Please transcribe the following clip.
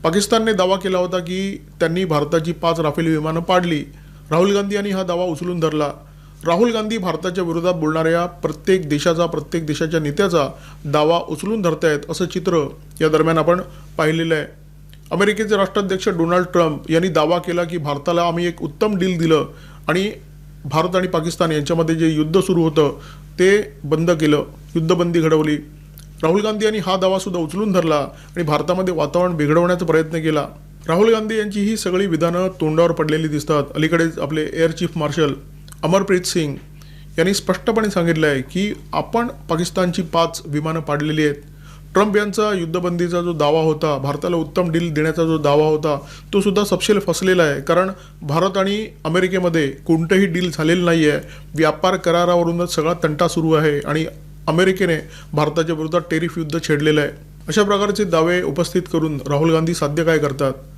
पाकिस्तानने दावा केला होता की त्यांनी भारताची 5 राफेल विमानं पाडली। राहुल गांधी यांनी हा दावा उचलून धरला। राहुल गांधी भारताच्या विरोधात बोलणाऱ्या प्रत्येक देशाच्या नेत्याचा दावा उचलून धरतायत असं चित्र या दरम्यान आपण पाहिलेलं आहे। अमेरिकेचे राष्ट्राध्यक्ष डोनाल्ड ट्रम्प यांनी दावा केला की भारताला आम्ही एक उत्तम डील दिलं आणि भारत आणि पाकिस्तान यांच्यामध्ये जे युद्ध सुरू होतं ते बंद केलं, युद्धबंदी घडवली। राहुल गांधी यांनी हा दावा सुद्धा उचलून धरला आणि भारतामध्ये वातावरण बिघडवण्याचा प्रयत्न केला। राहुल गांधी यांची ही सगळी विधानं तोंडावर पडलेली दिसतात। अलीकडेच आपले air chief marshal Amarpreet Singh यांनी स्पष्टपणे सांगितलं आहे की आपण पाकिस्तानची 5 विमानं पाडलेली आहेत। ट्रम्प यांचा युद्धबंदीचा जो दावा होता, भारताला उत्तम डील देण्याचा जो दावा होता, तो सुद्धा सपशेल फसलेला आहे। कारण भारत आणि अमेरिकेमध्ये कोणतंही डील झालेलं नाही आहे। व्यापार करारावरूनच सगळा तंटा सुरू आहे आणि अमेरिकेने भारताच्या विरोधात टेरिफ युद्ध छेडलेलं आहे। अशा प्रकारचे दावे उपस्थित करून राहुल गांधी साध्य काय करतात?